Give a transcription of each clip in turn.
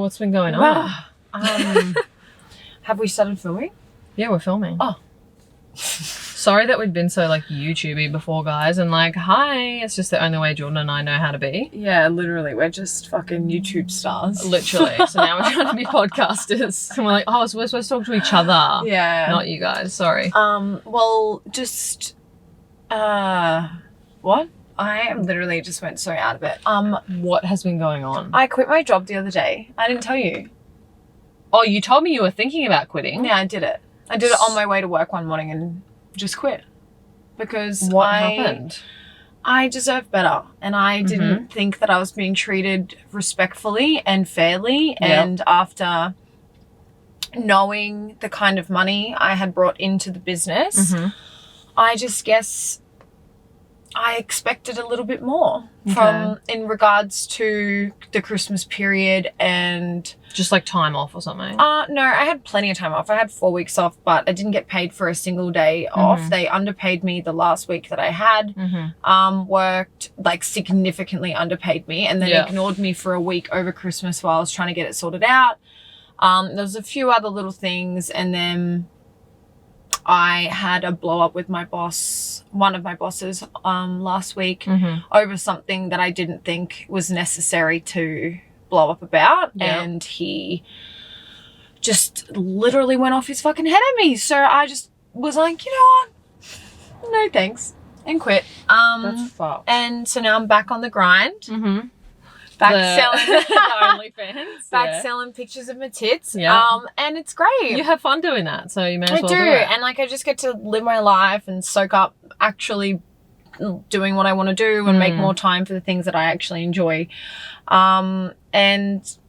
what's been going on? Have we started filming? Yeah, we're filming. Oh. Sorry that we've been so like YouTubey before, guys, and like, hi. It's just the only way Jordyn and I know how to be. Yeah, literally. We're just fucking YouTube stars. Literally. So now we're trying to be podcasters. And we're like, oh, so we're supposed to talk to each other. Yeah. Not you guys. Sorry. Well, just, what? I literally just went so out of it. What has been going on? I quit my job the other day. I didn't tell you. Oh, you told me you were thinking about quitting. Yeah, I did it. I did it on my way to work one morning and just quit. Because What happened? I deserve better. And I didn't think that I was being treated respectfully and fairly. Yep. And after knowing the kind of money I had brought into the business, I just guess I expected a little bit more from in regards to the Christmas period and Just like time off or something? no, I had plenty of time off. I had 4 weeks off, but I didn't get paid for a single day off. They underpaid me the last week that I had worked, like significantly underpaid me, and then ignored me for a week over Christmas while I was trying to get it sorted out. There was a few other little things, and then I had a blow up with my boss, one of my bosses, last week over something that I didn't think was necessary to blow up about. And he just literally went off his fucking head at me. So I just was like, you know what? No thanks. And quit. That's fucked. And so now I'm back on the grind. Back selling OnlyFans. back selling pictures of my tits. Yeah. And it's great. You have fun doing that, so you may as well do. do it. And like I just get to live my life and soak up actually doing what I want to do and make more time for the things that I actually enjoy. And it's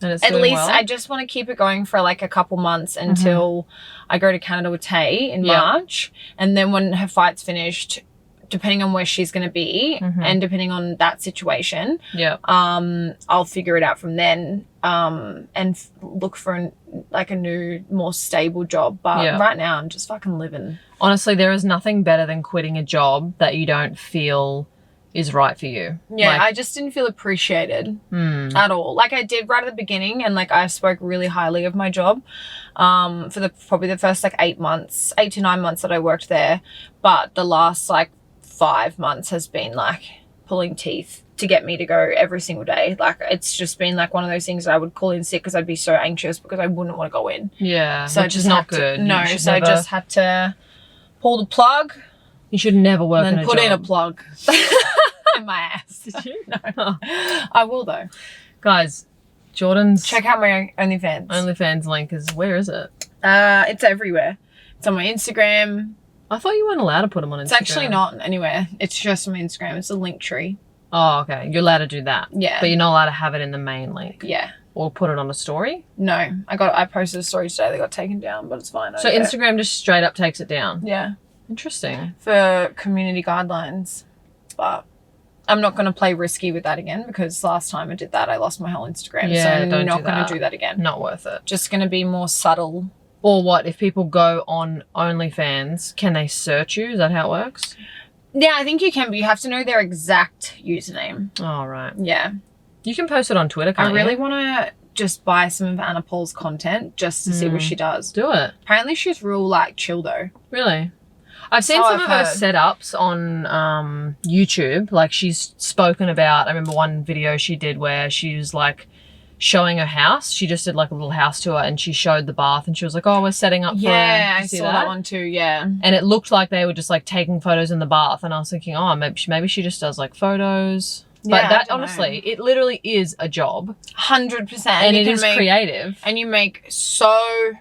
at doing least well? I just want to keep it going for like a couple months until I go to Canada with Tay in March. And then when her fight's finished, depending on where she's going to be and depending on that situation, I'll figure it out from then and look for a new, more stable job. But right now I'm just fucking living. Honestly, there is nothing better than quitting a job that you don't feel is right for you. Yeah, I just didn't feel appreciated at all. Like I did right at the beginning, and like I spoke really highly of my job for probably the first like 8 to 9 months that I worked there. But the last like 5 months has been like pulling teeth to get me to go every single day. Like it's just been like one of those things that I would call in sick because I'd be so anxious because I wouldn't want to go in. Yeah, so which is not good. No, so I just had to pull the plug. You should never work and in a put job. in a plug in my ass. Did you? No. I will though. Guys, Jordyn's check out my OnlyFans. OnlyFans link is, where is it? It's everywhere. It's on my Instagram. I thought you weren't allowed to put them on Instagram. It's actually not anywhere. It's just on my Instagram. It's a link tree. Oh, okay. You're allowed to do that. Yeah. But you're not allowed to have it in the main link. Yeah. Or put it on a story? No. I posted a story today that got taken down, but it's fine. So Instagram just straight up takes it down? Yeah. Interesting. For community guidelines. But I'm not going to play risky with that again because last time I did that, I lost my whole Instagram. Yeah, so I'm not going to do that again. Not worth it. Just going to be more subtle. Or what, if people go on OnlyFans, can they search you? Is that how it works? Yeah, I think you can, but you have to know their exact username. Oh, right. Yeah. You can post it on Twitter, can't you? I really want to just buy some of Anna Paul's content just to see what she does. Do it. Apparently she's real, like, chill, though. Really? I've seen some of her setups on YouTube. Like, she's spoken about, I remember one video she did where she was, like, showing her house. She just did, like, a little house tour and she showed the bath and she was like, oh, we're setting up for Yeah, I saw that one too, yeah. And it looked like they were just, like, taking photos in the bath. And I was thinking, oh, maybe she just does, like, photos. But that, honestly, it literally is a job. 100%. And it is creative. And you make so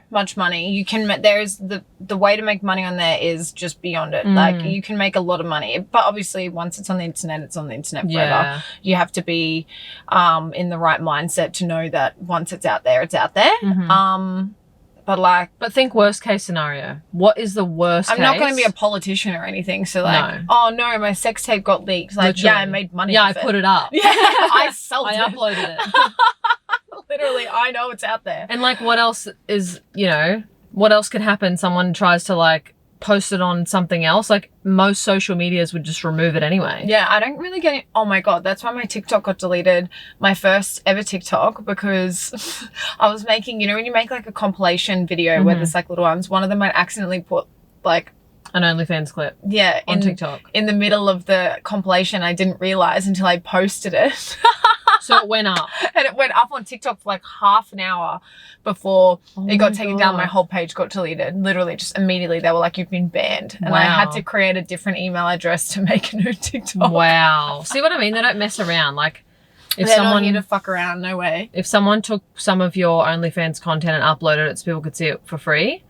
much money. You can, there's the way to make money on there is just beyond it. Like, you can make a lot of money. But obviously, once it's on the internet, it's on the internet forever. Yeah. You have to be in the right mindset to know that once it's out there, it's out there. But think worst case scenario. What is the worst case? I'm not going to be a politician or anything. So like, oh no, my sex tape got leaked. Like, literally. I made money. Yeah, I put it up. Yeah, I sold it. I uploaded it. Literally, I know it's out there. And like, what else is, what else could happen? Someone tries to like post it on something else, like most social medias would just remove it anyway. Yeah, I don't really get it. Oh my God, that's why my TikTok got deleted, my first ever TikTok, because I was making, you know, when you make like a compilation video where there's like little ones, one of them I accidentally put like an OnlyFans clip. Yeah. On TikTok. In the middle of the compilation, I didn't realize until I posted it. So it went up. And it went up on TikTok for like half an hour before it got taken down. My whole page got deleted. Literally, just immediately, they were like, you've been banned. And I had to create a different email address to make a new TikTok. Wow. See what I mean? They don't mess around. Like, if they're someone not here to fuck around, no way. If someone took some of your OnlyFans content and uploaded it so people could see it for free,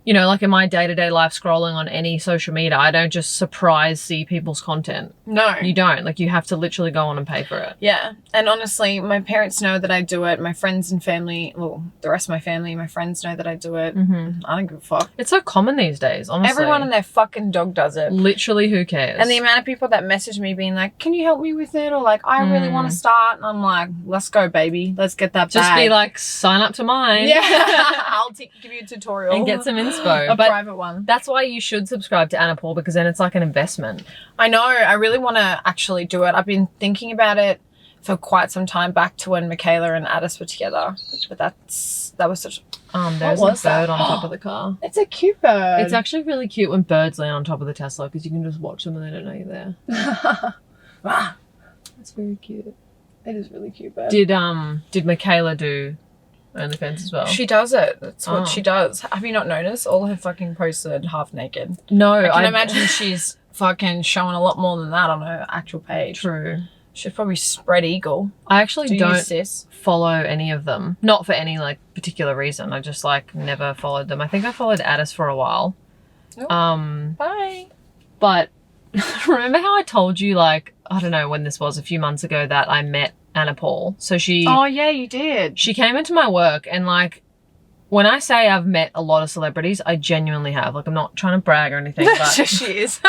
you know, like in my day-to-day life scrolling on any social media, I don't just surprise see people's content. No. You don't. Like, you have to literally go on and pay for it. Yeah. And honestly, my parents know that I do it. My friends and family, well, the rest of my family, my friends know that I do it. I don't give a fuck. It's so common these days, honestly. Everyone and their fucking dog does it. Literally, who cares? And the amount of people that message me being like, can you help me with it? Or like, I really want to start. And I'm like, let's go, baby. Let's get that Just bag. be like, sign up to mine. Yeah. I'll give you a tutorial. And get some inspo. A private one. That's why you should subscribe to Anna Paul, because then it's like an investment. I know. I really want to actually do it. I've been thinking about it for quite some time, back to when Michaela and Addis were together. But that was such... There's a bird on top of the car. It's a cute bird. It's actually really cute when birds land on top of the Tesla, because you can just watch them and they don't know you're there. That's very cute. It is really cute bird. Did Michaela do OnlyFans as well? She does it. That's what she does. Have you not noticed? All her fucking posts are half naked. No. I can imagine she's fucking showing a lot more than that on her actual page. True. She's probably spread eagle. I actually don't sis? follow any of them. Not for any like particular reason. I just like never followed them. I think I followed Addis for a while. Oh. Bye. But remember how I told you, like, I don't know when this was, a few months ago, that I met Anna Paul? So she... Oh, yeah, you did. She came into my work, and like, when I say I've met a lot of celebrities, I genuinely have. Like, I'm not trying to brag or anything, but... She is.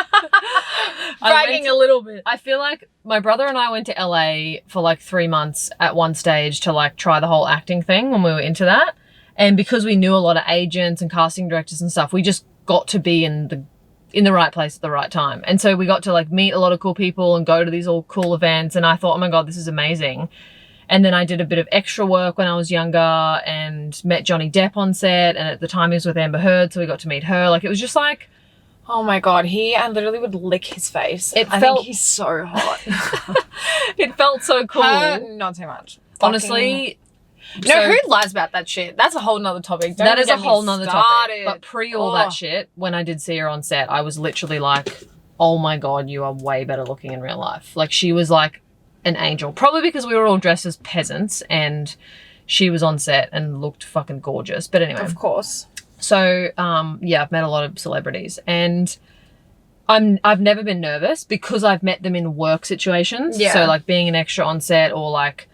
Bragging a little bit. I feel like my brother and I went to LA for like 3 months at one stage to like try the whole acting thing when we were into that. And because we knew a lot of agents and casting directors and stuff, we just got to be in the right place at the right time. And so we got to like meet a lot of cool people and go to these all cool events. And I thought, oh my God, this is amazing. And then I did a bit of extra work when I was younger and met Johnny Depp on set. And at the time he was with Amber Heard, so we got to meet her. Like, it was just like... Oh my God, I literally would lick his face. I think he's so hot. It felt so cool. Not too much. Honestly... No, who lies about that shit? That's a whole nother topic. That is a whole nother topic. But pre all that shit, when I did see her on set, I was literally like, oh my God, you are way better looking in real life. Like, she was like an angel. Probably because we were all dressed as peasants and she was on set and looked fucking gorgeous. But anyway. Of course. So, yeah, I've met a lot of celebrities and I've never been nervous because I've met them in work situations. Yeah. So, like, being an extra on set or like,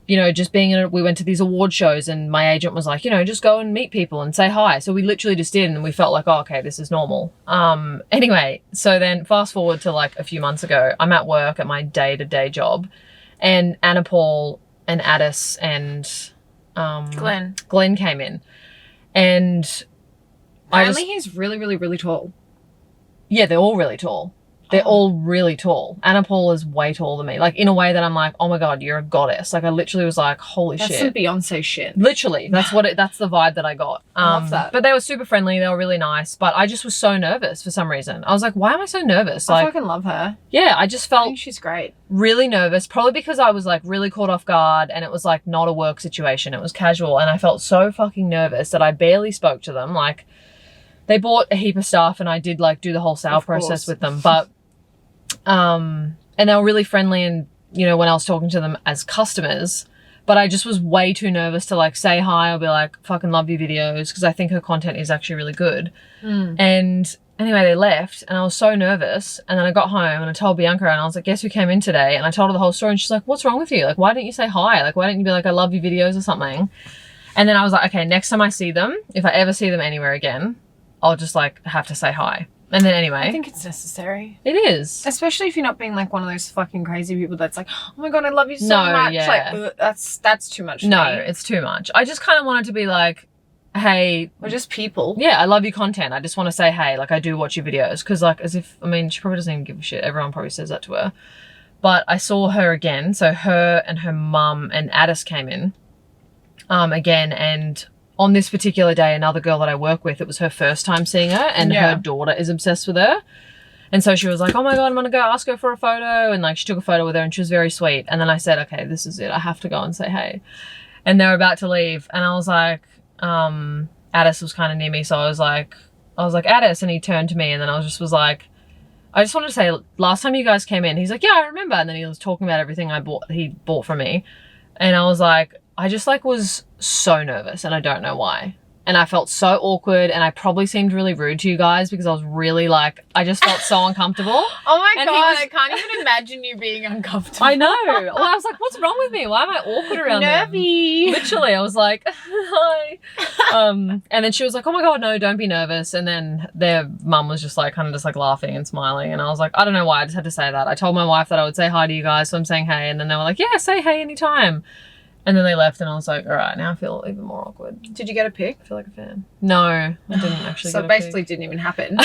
you know, just we went to these award shows and my agent was like, you know, just go and meet people and say hi. So we literally just did and we felt like, oh, okay, this is normal. Anyway, so then fast forward to like a few months ago, I'm at work at my day-to-day job and Anna Paul and Addis and Glenn came in. And apparently he's really, really, really tall. Yeah, they're all really tall. They're all really tall. Anna Paul is way taller than me. Like, in a way that I'm like, oh my God, you're a goddess. Like, I literally was like, holy shit. That's some Beyonce shit. Literally. That's the vibe that I got. I love that. But they were super friendly. They were really nice. But I just was so nervous for some reason. I was like, why am I so nervous? I Like, fucking love her. yeah, I just felt... I think she's great. Really nervous. Probably because I was like really caught off guard and it was like not a work situation. It was casual. And I felt so fucking nervous that I barely spoke to them. Like, they bought a heap of stuff and I did like do the whole sale process with them. But... and they were really friendly and, you know, when I was talking to them as customers, but I just was way too nervous to like say hi or be like, fucking love your videos, because I think her content is actually really good. And anyway, they left and I was so nervous. And then I got home and I told Bianca and I was like, guess who came in today? And I told her the whole story and she's like, what's wrong with you? Like, why didn't you say hi? Like, why didn't you be like, I love your videos or something? And then I was like, okay, next time I see them, if I ever see them anywhere again, I'll just like have to say hi. And then anyway. I think it's necessary. It is. Especially if you're not being like one of those fucking crazy people that's like, oh my God, I love you so much. Yeah. Like, that's too much for No, me. it's too much. I just kind of wanted to be like, hey, we're just people. Yeah, I love your content. I just want to say, hey, like I do watch your videos. Because like as if, I mean, she probably doesn't even give a shit. Everyone probably says that to her. But I saw her again. So her and her mum and Addis came in again. And on this particular day, another girl that I work with, it was her first time seeing her. And her daughter is obsessed with her. And so she was like, oh my God, I'm going to go ask her for a photo. And like she took a photo with her and she was very sweet. And then I said, okay, this is it. I have to go and say hey. And they were about to leave. And I was like, Addis was kind of near me. So I was like, Addis. And he turned to me and then I was like, I just wanted to say, last time you guys came in, he's like, yeah, I remember. And then he was talking about everything he bought from me. And I was like, I just like was so nervous and I don't know why. And I felt so awkward and I probably seemed really rude to you guys because I was really like, I just felt so uncomfortable. Oh my God, I can't even imagine you being uncomfortable. I know. Well, I was like, what's wrong with me? Why am I awkward around Nervy. them? Literally, I was like, hi. And then she was like, oh my God, no, don't be nervous. And then their mum was just like, kind of just like laughing and smiling. And I was like, I don't know why, I just had to say that. I told my wife that I would say hi to you guys, so I'm saying hey. And then they were like, yeah, say hey anytime. And then they left and I was like, all right, now I feel even more awkward. Did you get a pic? I feel like a fan. No, I didn't actually so get a basically pic. Didn't even happen.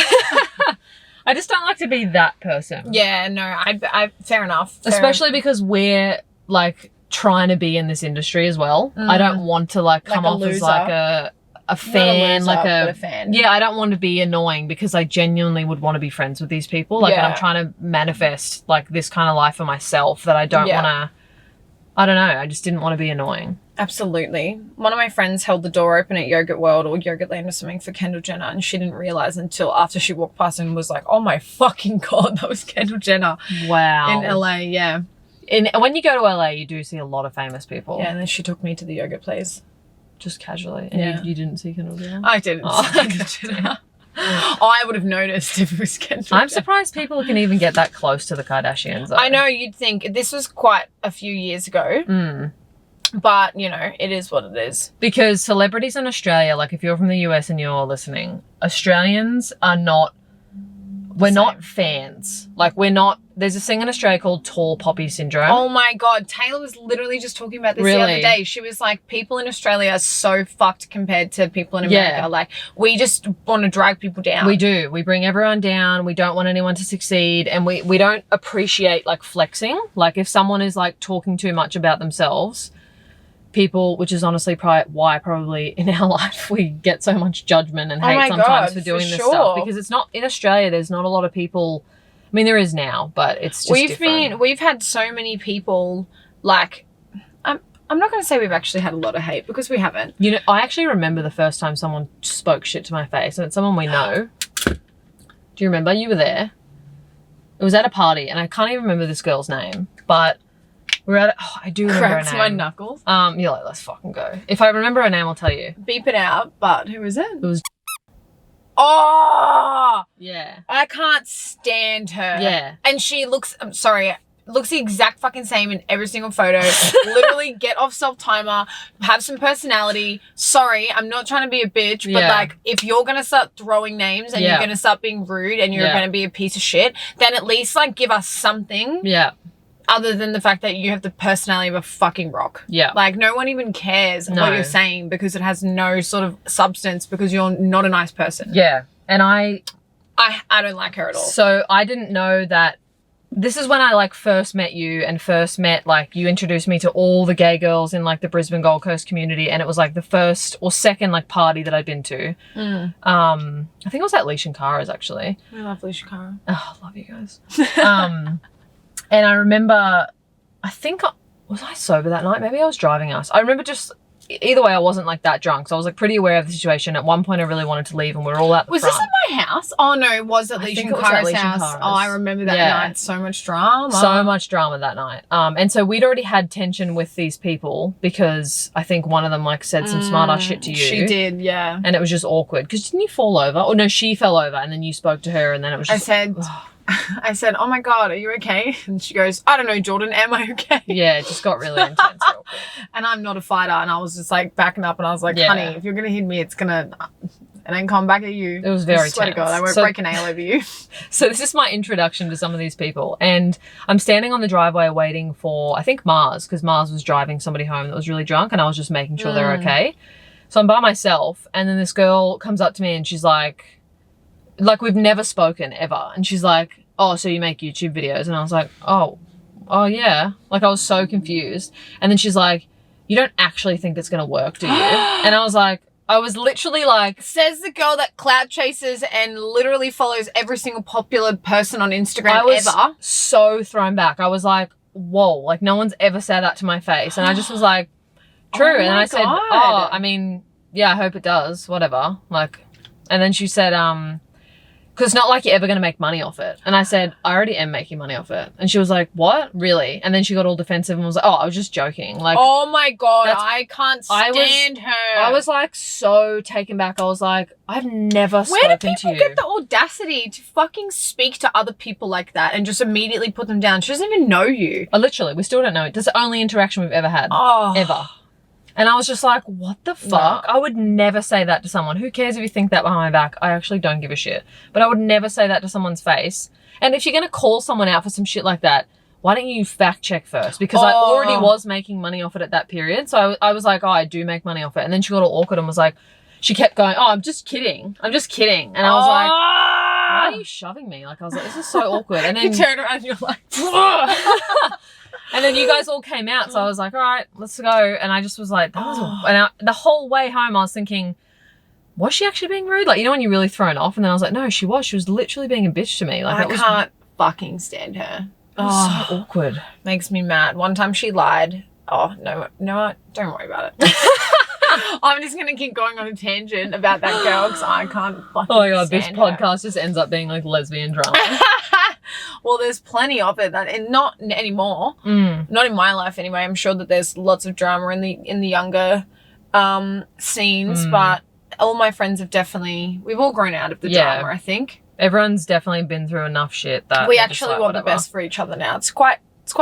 I just don't like to be that person. Yeah, no, I fair enough. Especially because we're like trying to be in this industry as well. I don't want to like come off as like a fan, not a loser, like but a fan. Yeah, I don't want to be annoying because I genuinely would want to be friends with these people. Like, and I'm trying to manifest like this kind of life for myself that I don't want to. I don't know. I just didn't want to be annoying. Absolutely. One of my friends held the door open at Yogurt World or Yogurtland or something for Kendall Jenner, and she didn't realize until after she walked past and was like, oh my fucking God, that was Kendall Jenner. Wow. In LA, yeah. When you go to LA, you do see a lot of famous people. Yeah, and then she took me to the yogurt place. Just casually. And you didn't see Kendall Jenner? I didn't see Kendall Jenner. I would have noticed if it was Kendall I'm surprised people can even get that close to the Kardashians, though. I know, you'd think. This was quite a few years ago. But, you know, it is what it is. Because celebrities in Australia, like if you're from the US and you're listening, Australians are not, we're not fans. Like there's a thing in Australia called tall poppy syndrome. Oh my God. Taylor was literally just talking about this the other day. She was like, people in Australia are so fucked compared to people in America. Yeah. Like, we just want to drag people down. We do. We bring everyone down. We don't want anyone to succeed. And we don't appreciate like flexing. Like if someone is like talking too much about themselves, people, which is honestly why probably in our life we get so much judgment and hate sometimes for doing this stuff, because it's not in Australia. There's not a lot of people. I mean, there is now, but it's just different. We've had so many people like. I'm not going to say we've actually had a lot of hate because we haven't. You know, I actually remember the first time someone spoke shit to my face, and it's someone we know. Do you remember? You were there. It was at a party, and I can't even remember this girl's name, but. We're at I do remember Cracks her name. my knuckles. You're like, let's fucking go. If I remember her name, I'll tell you. Beep it out, but who is it? It was Oh! Yeah. I can't stand her. Yeah. And she looks, I'm sorry, looks the exact fucking same in every single photo. Literally get off self-timer, have some personality. Sorry, I'm not trying to be a bitch, but like if you're going to start throwing names and you're going to start being rude and you're going to be a piece of shit, then at least like give us something. Yeah. Other than the fact that you have the personality of a fucking rock. Yeah. Like, no one even cares what you're saying because it has no sort of substance because you're not a nice person. Yeah. And I don't like her at all. So I didn't know that. This is when I, like, first met you and first met, like, you introduced me to all the gay girls in, like, the Brisbane Gold Coast community. And it was, like, the first or second, like, party that I'd been to. I think it was at Leisha and Cara's, actually. I love Leisha and Cara. Oh, I love you guys. And I remember, was I sober that night? Maybe I was driving us. I remember just, either way, I wasn't like that drunk. So I was like pretty aware of the situation. At one point I really wanted to leave and we were all at the front. Was this at my house? Oh no, it was at Leisha and Cara's house. Oh, I remember that night. So much drama. So much drama that night. And so we'd already had tension with these people because I think one of them like said some smart ass shit to you. She did, yeah. And it was just awkward. Because didn't you fall over? Or no, she fell over and then you spoke to her and then it was just... I said, oh my God, are you okay? And she goes, I don't know, Jordyn, am I okay? Yeah, it just got really intense real quick. And I'm not a fighter. And I was just like backing up and I was like, honey, if you're going to hit me, it ain't come back at you. It was very tense. I swear to God, I won't break a nail over you. So this is my introduction to some of these people. And I'm standing on the driveway waiting for, I think Mars, because Mars was driving somebody home that was really drunk and I was just making sure they're okay. So I'm by myself, and then this girl comes up to me and she's like we've never spoken ever. And she's like, oh, so you make YouTube videos? And I was like, oh yeah. Like, I was so confused. And then she's like, you don't actually think it's going to work, do you? And I was literally like... Says the girl that clout chases and literally follows every single popular person on Instagram I was ever. so thrown back. I was like, whoa, like no one's ever said that to my face. And I just was like, true. Oh and my I said, God. oh, I mean, yeah, I hope it does, whatever. Like, and then she said, because it's not like you're ever going to make money off it. And I said, I already am making money off it. And she was like, what? Really? And then she got all defensive and was like, oh, I was just joking. Like, oh my God, I can't stand her. I was like so taken back. I was like, I've never spoken to you. Where do people get the audacity to fucking speak to other people like that and just immediately put them down? She doesn't even know you. Literally, we still don't know it. That's the only interaction we've ever had. Oh. Ever. And I was just like, what the fuck? No. I would never say that to someone. Who cares if you think that behind my back? I actually don't give a shit. But I would never say that to someone's face. And if you're going to call someone out for some shit like that, why don't you fact check first? Because I already was making money off it at that period. So I was like, oh, I do make money off it. And then she got all awkward and was like, she kept going, oh, I'm just kidding. I'm just kidding. And I was like, why are you shoving me? Like, I was like, this is so awkward. And then you turn around and you're like, and then you guys all came out. So I was like, all right, let's go. And I just was like, the whole way home, I was thinking, was she actually being rude? Like, you know, when you're really thrown off. And then I was like, no, she was literally being a bitch to me. Like, I can't fucking stand her. It was so awkward. Makes me mad. One time she lied. Oh, no, don't worry about it. I'm just going to keep going on a tangent about that girl because I can't fucking Oh my God, this stand podcast just ends up being like lesbian drama. Well, there's plenty of it, and not anymore. Not in my life anyway. I'm sure that there's lots of drama in the younger scenes, but all my friends have we've all grown out of the drama, I think. Everyone's definitely been through enough shit that we actually want the best for each other now. It's quite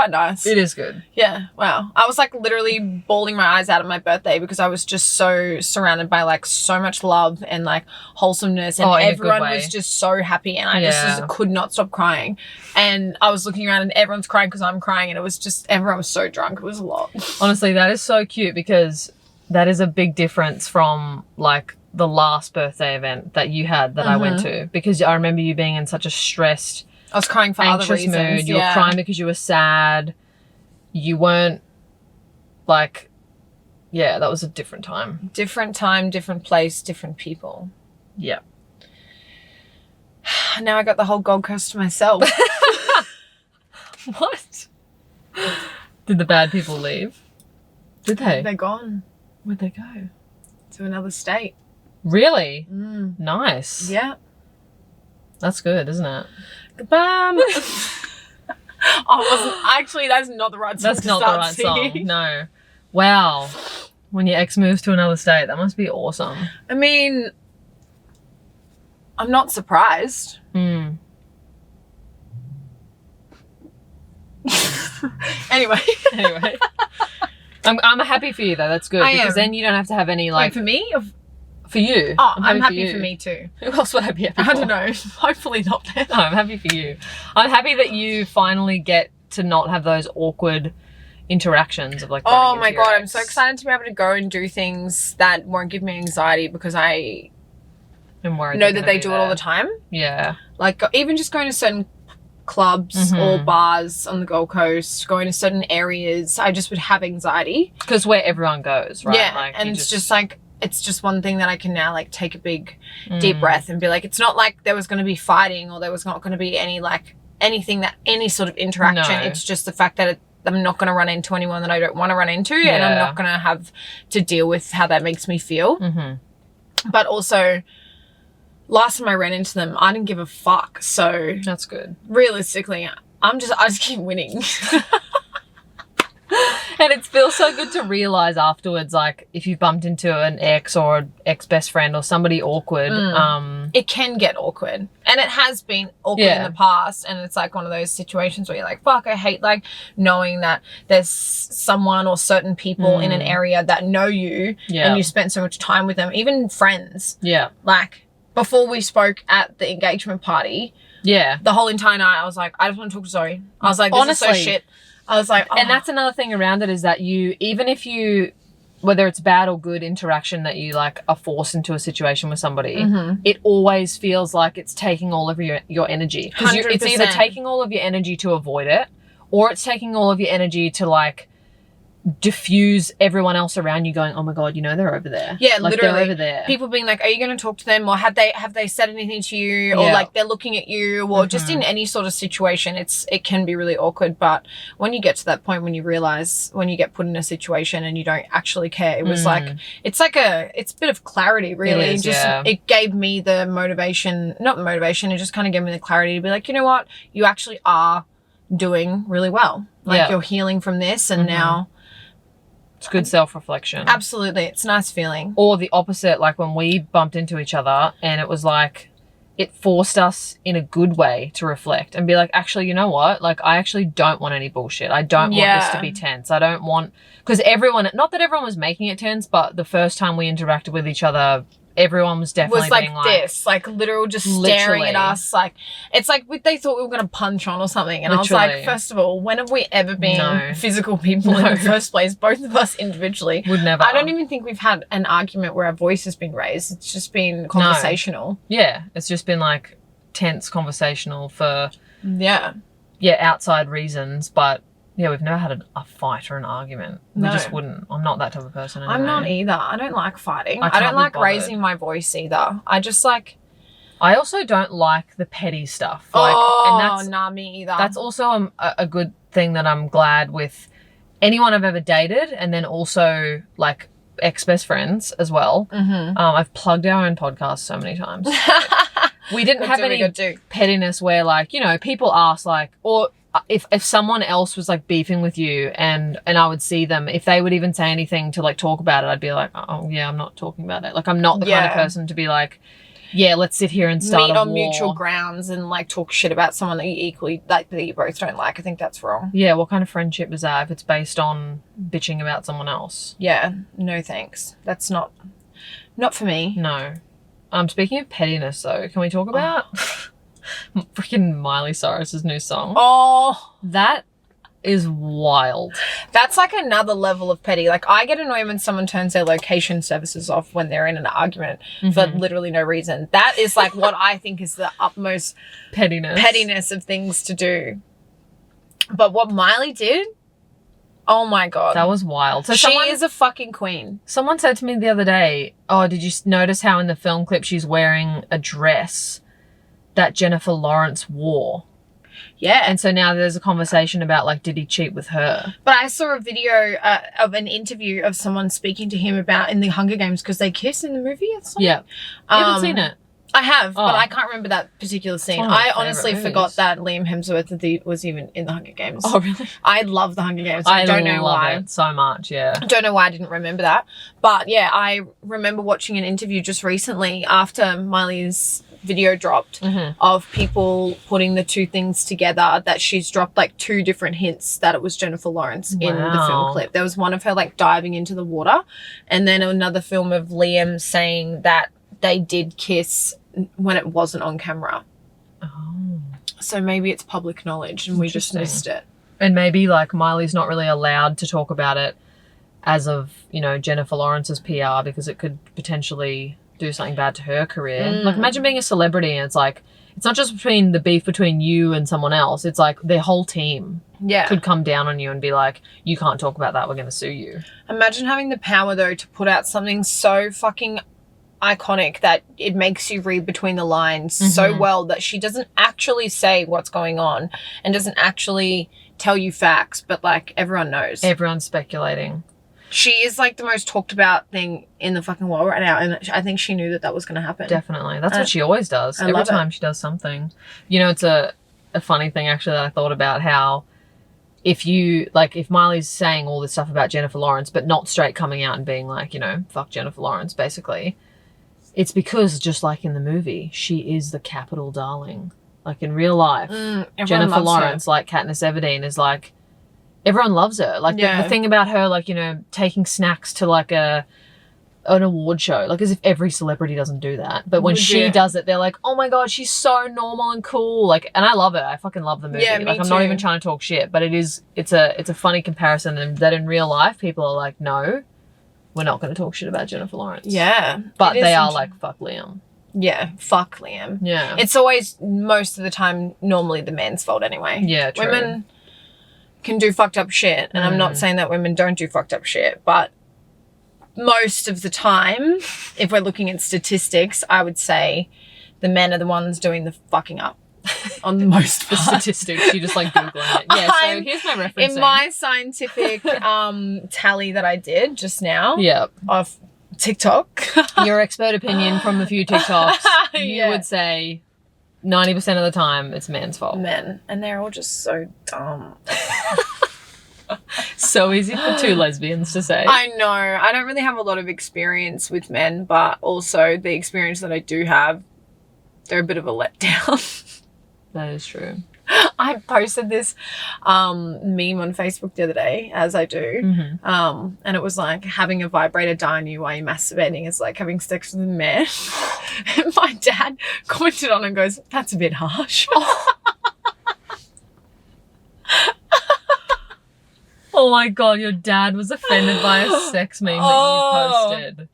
nice. It is good. Yeah. Wow. I was like literally bawling my eyes out at my birthday because I was just so surrounded by like so much love and like wholesomeness, and everyone was just so happy, and I just could not stop crying. And I was looking around and everyone's crying because I'm crying, and it was just, everyone was so drunk. It was a lot. Honestly, that is so cute because that is a big difference from like the last birthday event that you had that I went to, because I remember you being in such a stressed, I was crying for other reasons. Mood. You were crying because you were sad. You weren't like, that was a different time. Different time, different place, different people. Yeah. Now I got the whole Gold Coast to myself. What? Did the bad people leave? Did they? They're gone. Where'd they go? To another state. Really? Nice. Yeah. That's good, isn't it? Goodbye. Actually, that's not the right song. That's not the right song. No. Wow. When your ex moves to another state, that must be awesome. I mean, I'm not surprised. Anyway. I'm happy for you though. That's good. Because then you don't have to have any like. Wait, for me? For you. Oh, I'm happy for me too. Who else would I be happy for? I don't know. Hopefully not then. No, I'm happy for you. I'm happy that you finally get to not have those awkward interactions of like. Oh my God, I'm so excited to be able to go and do things that won't give me anxiety because I know that they do it all the time. Yeah. Like even just going to certain clubs or bars on the Gold Coast, going to certain areas, I just would have anxiety. Because where everyone goes, right? Yeah, like, and it's just like, it's just one thing that I can now like take a big deep breath and be like, it's not like there was going to be fighting or there was not going to be any like anything that any sort of interaction. It's just the fact that I'm not going to run into anyone that I don't want to run into, and I'm not going to have to deal with how that makes me feel. But also, last time I ran into them, I didn't give a fuck. So that's good. Realistically, I just keep winning. And it feels so good to realize afterwards, like if you've bumped into an ex or an ex-best friend or somebody awkward. It can get awkward. And it has been awkward in the past. And it's like one of those situations where you're like, fuck, I hate like knowing that there's someone or certain people in an area that know you and you spent so much time with them, even friends. Yeah. Like before we spoke at the engagement party, the whole entire night I was like, I just want to talk to Zoe. I was like, this is so shit. I was like, and that's another thing around it is that even if you whether it's bad or good interaction that you like are forced into a situation with somebody, it always feels like it's taking all of your energy. Because it's either taking all of your energy to avoid it, or it's taking all of your energy to like diffuse everyone else around you going, oh my God, you know, they're over there. Yeah, like, literally. they're over there. People being like, are you going to talk to them? Or have they said anything to you? Or like they're looking at you, or just in any sort of situation, it can be really awkward. But when you get to that point, when you realize, when you get put in a situation and you don't actually care, it was like, it's a bit of clarity, really. It is, it gave me the not motivation, it just kind of gave me the clarity to be like, you know what? You actually are doing really well. Like you're healing from this, and now it's good self-reflection. Absolutely. It's a nice feeling. Or the opposite, like when we bumped into each other and it was like, it forced us in a good way to reflect and be like, actually, you know what? Like, I actually don't want any bullshit. I don't want this to be tense. I don't want, because not that everyone was making it tense, but the first time we interacted with each other, everyone was definitely being like this, like literal just staring at us. Like, it's like they thought we were going to punch on or something. And literally. I was like, first of all, when have we ever been physical people in the first place? Both of us individually. Would never. I don't even think we've had an argument where our voice has been raised. It's just been conversational. Yeah. It's just been like tense conversational for outside reasons. But yeah, we've never had a fight or an argument. We just wouldn't. I'm not that type of person anyway. I'm not either. I don't like fighting. I don't like raising my voice either. I just like... I also don't like the petty stuff. Like, nah, me either. That's also a good thing that I'm glad with anyone I've ever dated, and then also like ex-best friends as well. I've plugged our own podcast so many times. We didn't have any pettiness where, like, you know, people ask like, or... If someone else was like beefing with you and I would see them, if they would even say anything to like talk about it, I'd be like, oh yeah, I'm not talking about it. Like, I'm not the kind of person to be like, yeah, let's sit here and start meet a on war. Mutual grounds and like talk shit about someone that you equally like, that you both don't like. I think that's wrong. Yeah, what kind of friendship is that if it's based on bitching about someone else? Yeah, no thanks. That's not for me. No. Speaking of pettiness though, can we talk about freaking Miley Cyrus's new song? Oh, that is wild. That's like another level of petty. Like, I get annoyed when someone turns their location services off when they're in an argument for literally no reason. That is like what I think is the utmost pettiness of things to do. But what Miley did, oh my God. That was wild. So she is a fucking queen. Someone said to me the other day, oh, did you notice how in the film clip she's wearing a dress that Jennifer Lawrence wore? Yeah. And so now there's a conversation about, like, did he cheat with her? But I saw a video of an interview of someone speaking to him about in the Hunger Games, because they kiss in the movie. Yeah. You haven't seen it? I have, but I can't remember that particular scene. I honestly forgot that Liam Hemsworth was even in the Hunger Games. Oh, really? I love the Hunger Games. I don't know why. It so much, yeah. I don't know why I didn't remember that. But yeah, I remember watching an interview just recently after Miley's video dropped of people putting the two things together, that she's dropped like two different hints that it was Jennifer Lawrence in the film clip. There was one of her like diving into the water, and then another film of Liam saying that they did kiss when it wasn't on camera. Oh. So maybe it's public knowledge and we just missed it. And maybe like Miley's not really allowed to talk about it as of, you know, Jennifer Lawrence's PR, because it could potentially do something bad to her career. Like, imagine being a celebrity and it's like, it's not just between the beef between you and someone else. It's like their whole team could come down on you and be like, you can't talk about that. We're going to sue you. Imagine having the power though to put out something so fucking iconic that it makes you read between the lines so well that she doesn't actually say what's going on and doesn't actually tell you facts, but like everyone knows. Everyone's speculating. She is like the most talked about thing in the fucking world right now, and I think she knew that was going to happen. Definitely. That's what she always does. Every time she does something. You know, it's a funny thing actually that I thought about, how if Miley's saying all this stuff about Jennifer Lawrence but not straight coming out and being like, you know, fuck Jennifer Lawrence basically, it's because just like in the movie, she is the capital darling. Like in real life, Jennifer Lawrence, like Katniss Everdeen, is like, everyone loves her. Like the thing about her, like, you know, taking snacks to like an award show, like as if every celebrity doesn't do that. But when she does it, they're like, oh my God, she's so normal and cool. Like, and I love her. I fucking love the movie. Yeah, like, I'm not even trying to talk shit, but it's a funny comparison, and that in real life, people are like, no, we're not going to talk shit about Jennifer Lawrence. Yeah. But they are like, fuck Liam. Yeah, fuck Liam. Yeah. It's always, most of the time, normally the man's fault anyway. Yeah, true. Women can do fucked up shit, and I'm not saying that women don't do fucked up shit, but most of the time, if we're looking at statistics, I would say the men are the ones doing the fucking up on the most the statistics. You just like Googling it. Yeah, so here's my reference. In my scientific tally that I did just now of TikTok. Your expert opinion from a few TikToks, you would say 90% of the time it's men's fault. Men. And they're all just so dumb. So easy for two lesbians to say. I know. I don't really have a lot of experience with men, but also the experience that I do have, they're a bit of a letdown. That is true. I posted this meme on Facebook the other day, as I do, and it was like, having a vibrator die on you while you're masturbating is like having sex with a man. And my dad commented on it and goes, that's a bit harsh. Oh my God, your dad was offended by a sex meme that you posted.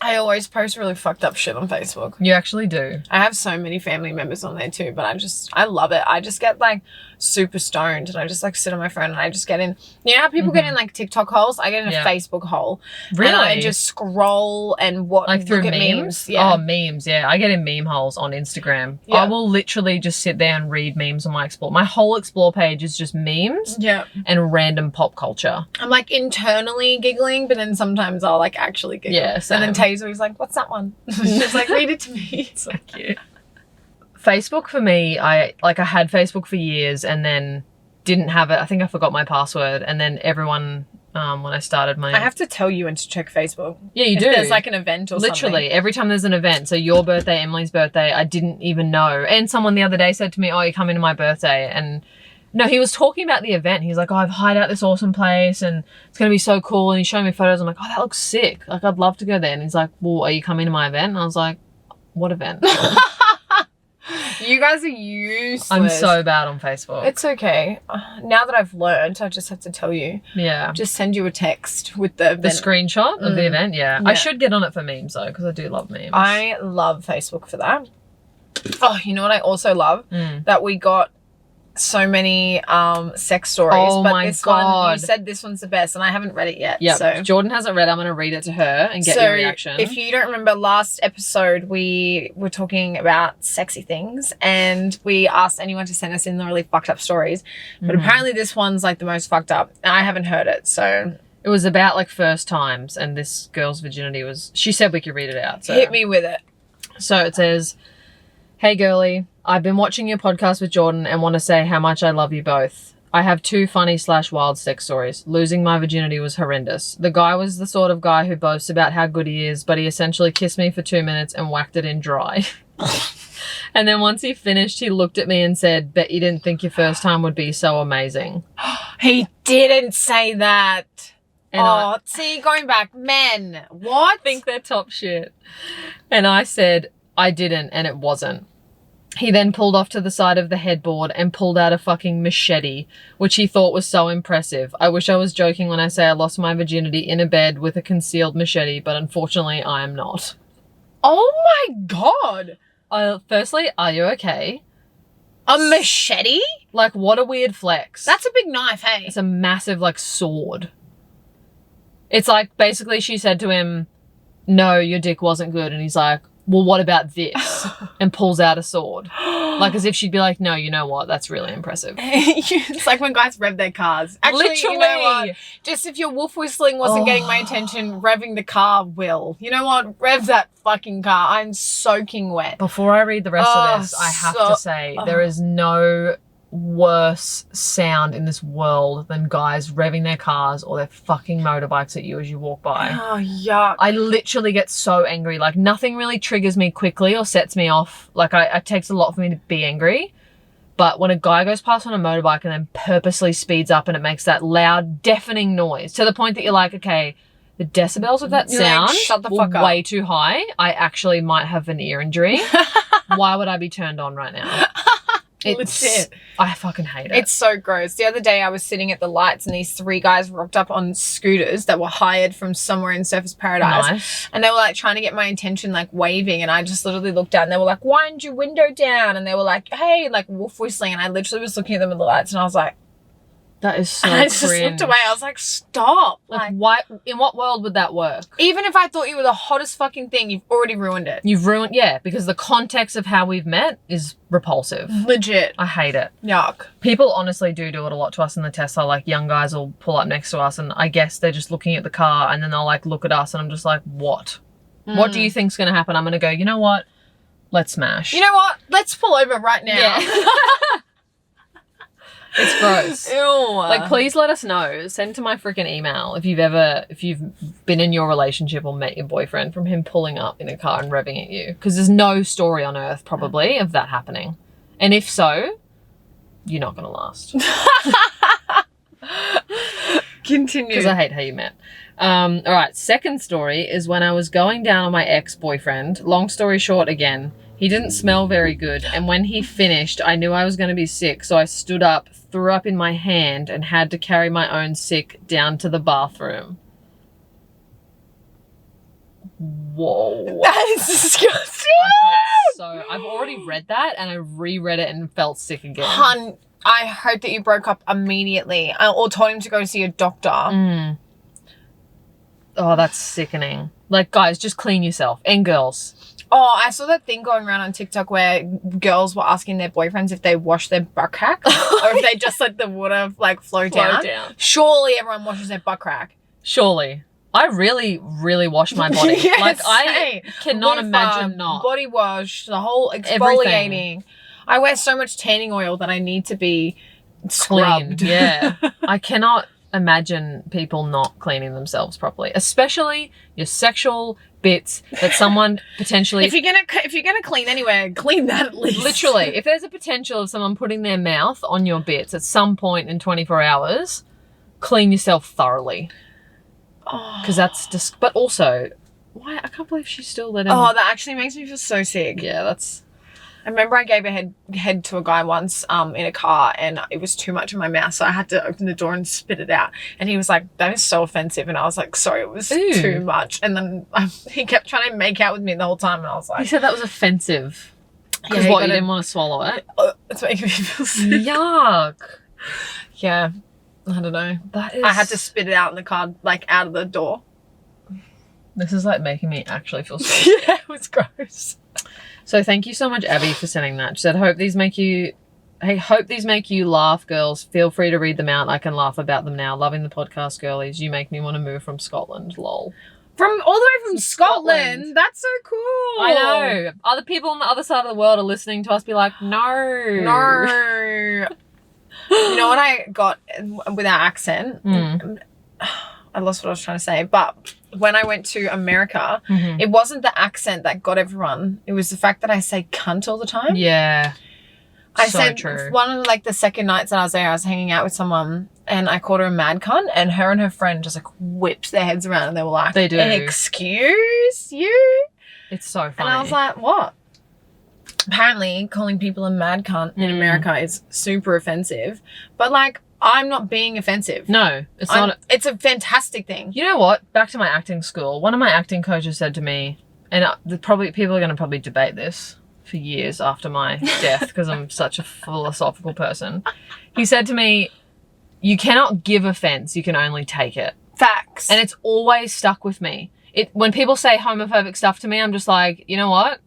I always post really fucked up shit on Facebook. You actually do. I have so many family members on there too, but I love it. I just get like super stoned and I just like sit on my phone and I just get in, you know how people get in like TikTok holes? I get in a Facebook hole. Really? And I just scroll and like through look at memes? Yeah. Oh, memes. Yeah. I get in meme holes on Instagram. Yeah. I will literally just sit there and read memes on my Explore. My whole Explore page is just memes and random pop culture. I'm like internally giggling, but then sometimes I'll like actually giggle. Yeah, same. And then Taser was like, what's that one? She's like, read it to me. It's so cute. Facebook for me, I had Facebook for years and then didn't have it. I think I forgot my password, and then everyone, when I started my... I have to tell you when to check Facebook. Yeah, you do. If there's like an event or Literally, something. every time there's an event. So your birthday, Emily's birthday, I didn't even know. And someone the other day said to me, oh, you're coming to my birthday. And no, he was talking about the event. He's like, oh, I've hired out this awesome place and it's going to be so cool. And he's showing me photos. I'm like, oh, that looks sick. Like, I'd love to go there. And he's like, well, are you coming to my event? And I was like, what event? You guys are useless. I'm so bad on Facebook. It's okay. Now that I've learned, I just have to tell you. Yeah. Just send you a text with the event. The screenshot of the event, yeah. I should get on it for memes though, because I do love memes. I love Facebook for that. Oh, you know what I also love? That we got so many sex stories. Oh but my this God. one, you said this one's the best, and I haven't read it yet. Yeah, so Jordyn hasn't read it. I'm going to read it to her and get your reaction. If you don't remember last episode, we were talking about sexy things, and we asked anyone to send us in the really fucked up stories. But apparently this one's like the most fucked up, and I haven't heard it, so... It was about like first times, and this girl's virginity was... She said we could read it out. So. Hit me with it. So it says... Hey girlie, I've been watching your podcast with Jordyn and want to say how much I love you both. I have two funny/wild sex stories. Losing my virginity was horrendous. The guy was the sort of guy who boasts about how good he is, but he essentially kissed me for 2 minutes and whacked it in dry. And then once he finished, he looked at me and said, bet you didn't think your first time would be so amazing. He didn't say that. And see, going back, men, what? I think they're top shit. And I said, I didn't, and it wasn't. He then pulled off to the side of the headboard and pulled out a fucking machete, which he thought was so impressive. I wish I was joking when I say I lost my virginity in a bed with a concealed machete, but unfortunately I am not. Oh my God. Firstly, are you okay? A machete? Like, what a weird flex. That's a big knife, hey? It's a massive, like, sword. It's like, basically she said to him, no, your dick wasn't good. And he's like, well, what about this? And pulls out a sword. Like as if she'd be like, no, you know what? That's really impressive. It's like when guys rev their cars. Actually, literally. You know what? Just if your wolf whistling wasn't getting my attention, revving the car will. You know what? Rev that fucking car. I'm soaking wet. Before I read the rest of this, I have to say there is no worse sound in this world than guys revving their cars or their fucking motorbikes at you as you walk by. Oh, yuck. I literally get so angry. Like nothing really triggers me quickly or sets me off. Like it takes a lot for me to be angry. But when a guy goes past on a motorbike and then purposely speeds up and it makes that loud, deafening noise to the point that you're like, okay, the decibels of that sound shut the were fuck up. way too high. I actually might have an ear injury. Why would I be turned on right now? Legit. I fucking hate it. It's so gross. The other day I was sitting at the lights and these 3 guys rocked up on scooters that were hired from somewhere in Surfers Paradise. Nice. And they were like trying to get my attention, like waving. And I just literally looked out and they were like, wind your window down. And they were like, hey, like wolf whistling. And I literally was looking at them at the lights and I was like, that is so I just looked away. I was like, stop. Like, why? In what world would that work? Even if I thought you were the hottest fucking thing, you've already ruined it. You've ruined, yeah, because the context of how we've met is repulsive. Legit. I hate it. Yuck. People honestly do it a lot to us in the Tesla. Like, young guys will pull up next to us and I guess they're just looking at the car and then they'll like look at us and I'm just like, what? What do you think's going to happen? I'm going to go, you know what? Let's smash. You know what? Let's pull over right now. Yeah. It's gross. Ew. Like, please let us know. Send to my freaking email if you've been in your relationship or met your boyfriend from him pulling up in a car and revving at you. Because there's no story on earth probably of that happening. And if so, you're not going to last. Continue. Because I hate how you met. All right. Second story is when I was going down on my ex-boyfriend. Long story short again. He didn't smell very good, and when he finished, I knew I was going to be sick, so I stood up, threw up in my hand, and had to carry my own sick down to the bathroom. Whoa. That is disgusting. So I've already read that, and I reread it and felt sick again. Hun, I hope that you broke up immediately or told him to go see a doctor. Oh, that's sickening. Like, guys, just clean yourself. And girls. Oh, I saw that thing going around on TikTok where girls were asking their boyfriends if they wash their butt crack or if they just let the water like flow down. Surely everyone washes their butt crack. Surely. I really, really wash my body. Yes, like, I cannot imagine not. Body wash, the whole exfoliating. I wear so much tanning oil that I need to be scrubbed. Clean. Yeah. I cannot imagine people not cleaning themselves properly, especially your sexual bits that someone potentially... If you're gonna clean anywhere, clean that at least. Literally. If there's a potential of someone putting their mouth on your bits at some point in 24 hours, clean yourself thoroughly. Because that's just... But also, why? I can't believe she's still letting... Oh, that actually makes me feel so sick. Yeah, that's... I remember I gave a head to a guy once in a car and it was too much in my mouth, so I had to open the door and spit it out. And he was like, that is so offensive. And I was like, sorry, it was too much. And then he kept trying to make out with me the whole time and I was like... He said that was offensive. Because you didn't want to swallow it? It's making me feel sick. Yuck. Yeah. I don't know. That is... I had to spit it out in the car, like out of the door. This is like making me actually feel sick. Yeah, it was gross. So thank you so much, Abby, for sending that. She said, hope these make you laugh, girls. Feel free to read them out. I can laugh about them now. Loving the podcast, girlies. You make me want to move from Scotland. Lol. From all the way from Scotland. That's so cool. I know. Other people on the other side of the world are listening to us be like, no. No. You know what I got with our accent? I lost what I was trying to say, but when I went to America, it wasn't the accent that got everyone. It was the fact that I say cunt all the time. Yeah. I said true. One of like the second nights that I was there, I was hanging out with someone and I called her a mad cunt and her and her friend just like whipped their heads around and they were like, they do. Excuse you? It's so funny. And I was like, what? Apparently calling people a mad cunt in America is super offensive, but like, I'm not being offensive. No, it's not. It's a fantastic thing. You know what? Back to my acting school. One of my acting coaches said to me, and people are going to probably debate this for years after my death because I'm such a philosophical person. He said to me, you cannot give offense, you can only take it. Facts. And it's always stuck with me. When people say homophobic stuff to me, I'm just like, you know what?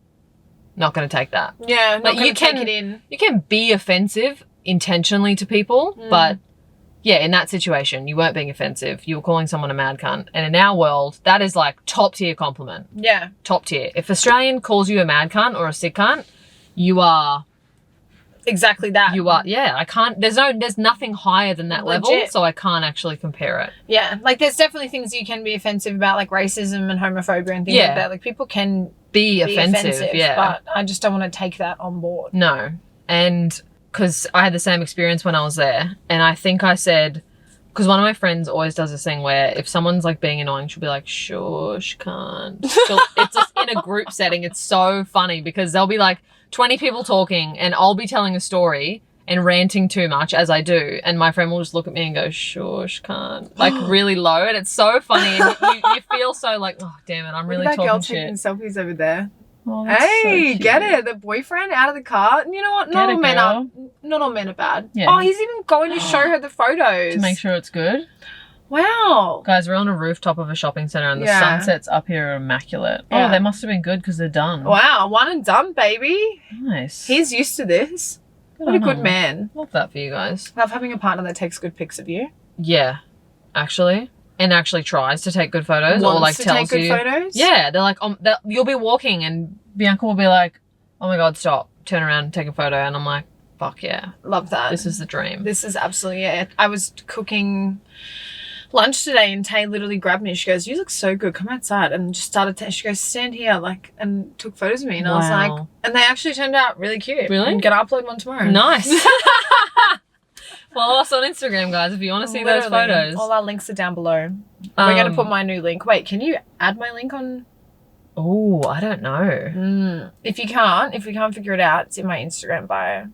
Not going to take that. Yeah, not going to take it in. You can be offensive intentionally to people, but yeah, in that situation, you weren't being offensive. You were calling someone a mad cunt. And in our world, that is like top tier compliment. Yeah. Top tier. If Australian calls you a mad cunt or a sick cunt, you are... Exactly that. You are, yeah. I can't... There's nothing higher than that level, so I can't actually compare it. Yeah. Like, there's definitely things you can be offensive about, like racism and homophobia and things like that. Like, people can be offensive, yeah. But I just don't want to take that on board. No. And... because I had the same experience when I was there. And I think I said, because one of my friends always does this thing where if someone's like being annoying, she'll be like, shush, can't. It's just in a group setting. It's so funny because they'll be like 20 people talking and I'll be telling a story and ranting too much as I do, and my friend will just look at me and go, shush, can't. Like really low, and it's so funny. And you feel so like, oh, damn it, I'm really talking shit. That girl taking selfies over there. Oh, hey, so get it. The boyfriend out of the car. And you know what? Not all men are bad. Yeah. Oh, he's even going to show her the photos. To make sure it's good. Wow. Guys, we're on a rooftop of a shopping centre and the sunsets up here are immaculate. Yeah. Oh, they must have been good because they're done. Wow, one and done, baby. Nice. He's used to this. What a good man. Love that for you guys. Love having a partner that takes good pics of you. Yeah, actually. And actually tries to take good photos. Or like tells you. Take good photos? Yeah, they're like, you'll be walking and Bianca will be like, oh my God, stop. Turn around and take a photo. And I'm like, fuck yeah. Love that. This is the dream. This is absolutely it. I was cooking lunch today and Tay literally grabbed me. She goes, you look so good. Come outside. And just started she goes, stand here, like, and took photos of me. And I was like, and they actually turned out really cute. Really? I'm gonna upload one tomorrow. Nice. Follow us on Instagram, guys, if you want to see those photos. All our links are down below. We're going to put my new link. Wait, can you add my link on? Oh, I don't know. If you can't figure it out, it's in my Instagram bio.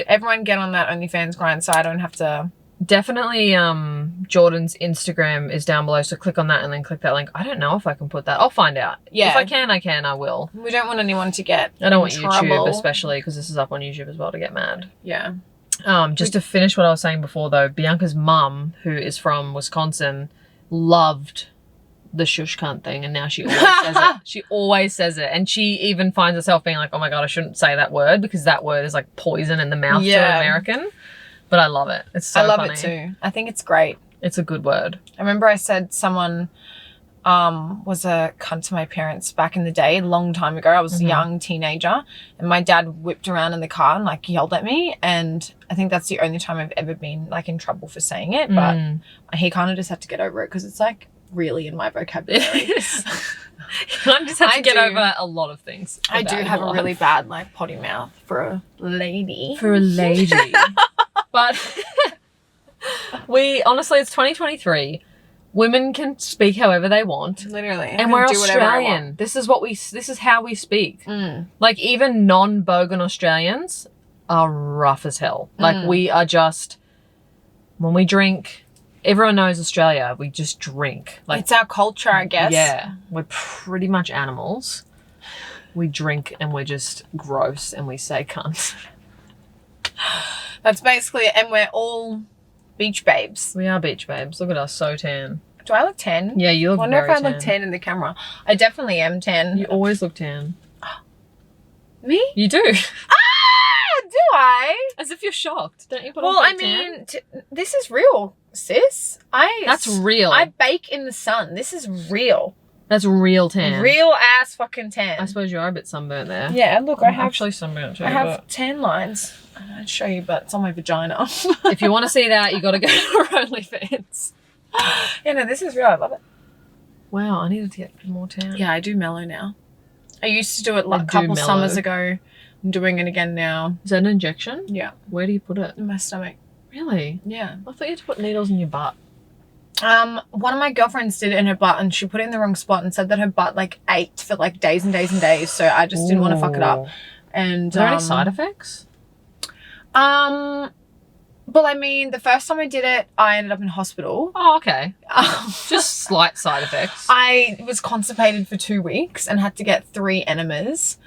Everyone get on that OnlyFans grind so I don't have to. Definitely Jordan's Instagram is down below, so click on that and then click that link. I don't know if I can put that. I'll find out. Yeah. If I can, I will. We don't want anyone to get I don't want YouTube especially because this is up on YouTube as well to get mad. Yeah. Just to finish what I was saying before though, Bianca's mum, who is from Wisconsin, loved the shush cunt thing, and now she always says it. She always says it, and she even finds herself being like, oh my God, I shouldn't say that word because that word is like poison in the mouth to an American. But I love it. It's so funny. I love it too. I think it's great. It's a good word. I remember I said someone was a cunt to my parents back in the day, a long time ago. I was a young teenager and my dad whipped around in the car and like yelled at me, and I think that's the only time I've ever been like in trouble for saying it, but he kind of just had to get over it because it's like really in my vocabulary. I just have to get over a lot things. I do have a really bad like potty mouth for a lady. But honestly, it's 2023. Women can speak however they want. Literally. And we're Australian. This is how we speak. Like even non-bogan Australians are rough as hell. Like we are just, when we drink, everyone knows Australia. We just drink. Like it's our culture, I guess. Yeah. We're pretty much animals. We drink and we're just gross and we say cunt. That's basically it. And we're all beach babes. We are beach babes. Look at us, so tan. Do I look tan? Yeah, you look very tan. I wonder if I look tan in the camera. I definitely am tan. You always look tan. Me? You do. Do I? As if you're shocked. Don't you put on tan? Well, I mean, this is real, sis. That's real. I bake in the sun. This is real. That's real tan. Real ass fucking tan. I suppose you are a bit sunburnt there. Yeah, look, I have actually sunburnt too. I have tan lines. I'd show you, but it's on my vagina. If you want to see that, you got to go to our OnlyFans. Yeah, no, this is real. I love it. Wow, I needed to get more tan. Yeah, I do mellow now. I used to do it like a couple summers ago. I'm doing it again now. Is that an injection? Yeah. Where do you put it? In my stomach. Really? Yeah. I thought you had to put needles in your butt. One of my girlfriends did it in her butt and she put it in the wrong spot and said that her butt like ached for like days and days and days. So I just didn't want to fuck it up. And are there any side effects? Well, I mean, the first time I did it, I ended up in hospital. Oh, okay. Just slight side effects. I was constipated for 2 weeks and had to get 3 enemas.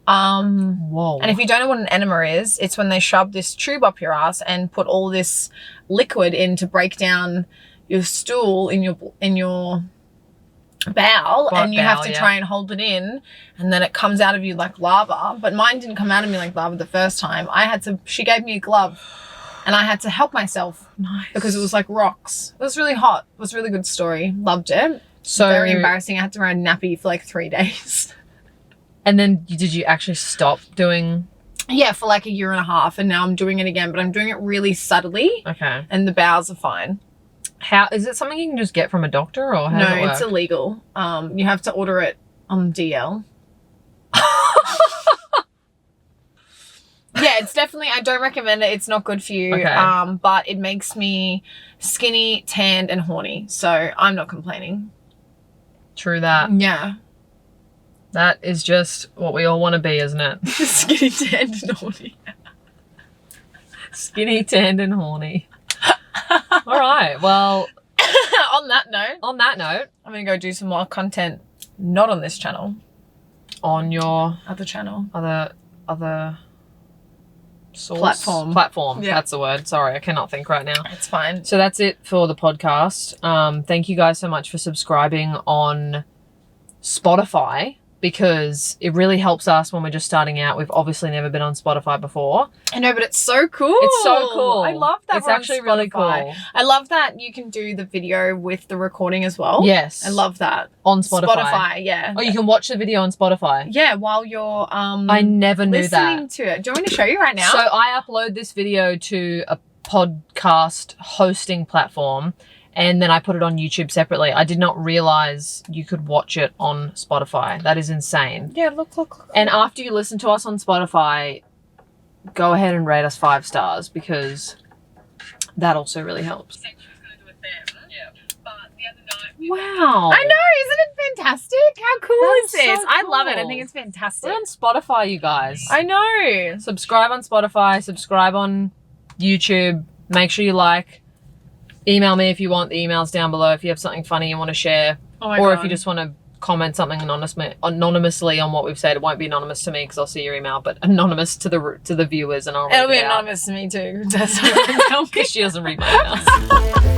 Whoa. And if you don't know what an enema is, it's when they shove this tube up your ass and put all this liquid in to break down your stool in your bowel, and you have to try and hold it in, and then it comes out of you like lava. But mine didn't come out of me like lava the first time. She gave me a glove and I had to help myself. Nice. Because it was like rocks. It was really hot. It was a really good story. Loved it. So very embarrassing. I had to wear a nappy for like 3 days. And then did you actually stop doing? Yeah, for like 1.5 years, and now I'm doing it again, but I'm doing it really subtly. Okay. And the bowels are fine. How is it something you can just get from a doctor, or how does it work? No, it's illegal. You have to order it on DL. Yeah, it's definitely, I don't recommend it. It's not good for you. Okay. But it makes me skinny, tanned, and horny. So I'm not complaining. True that. Yeah. That is just what we all want to be, isn't it? Skinny, tanned, and horny. Skinny, tanned, and horny. All right. Well, on that note, I'm going to go do some more content, not on this channel. On your other channel. Other source? Platform. Yeah. That's the word. Sorry, I cannot think right now. It's fine. So that's it for the podcast. Thank you guys so much for subscribing on Spotify, because it really helps us when we're just starting out. We've obviously never been on Spotify before. I know, but it's so cool. It's so cool. I love that. It's actually really cool. I love that you can do the video with the recording as well. Yes. I love that. On Spotify. Yeah. Oh, you can watch the video on Spotify. Yeah, while you're I never knew listening that. to it. Do you want me to show you right now? So I upload this video to a podcast hosting platform, and then I put it on YouTube separately. I did not realize you could watch it on Spotify. That is insane. Yeah, look. And after you listen to us on Spotify, go ahead and rate us 5 stars, because that also really helps. Wow. I know, isn't it fantastic? How cool is this? So I love it. cool. I think it's fantastic. We're on Spotify, you guys. I know. Subscribe on Spotify, subscribe on YouTube. Make sure you like. Email me if you want. The email's down below if you have something funny you want to share. Oh my or God. if you just want to comment something anonymously on what we've said. It won't be anonymous to me because I'll see your email, but anonymous to the viewers, and I'll read It'll be it out. anonymous to me too. Because she doesn't read my emails.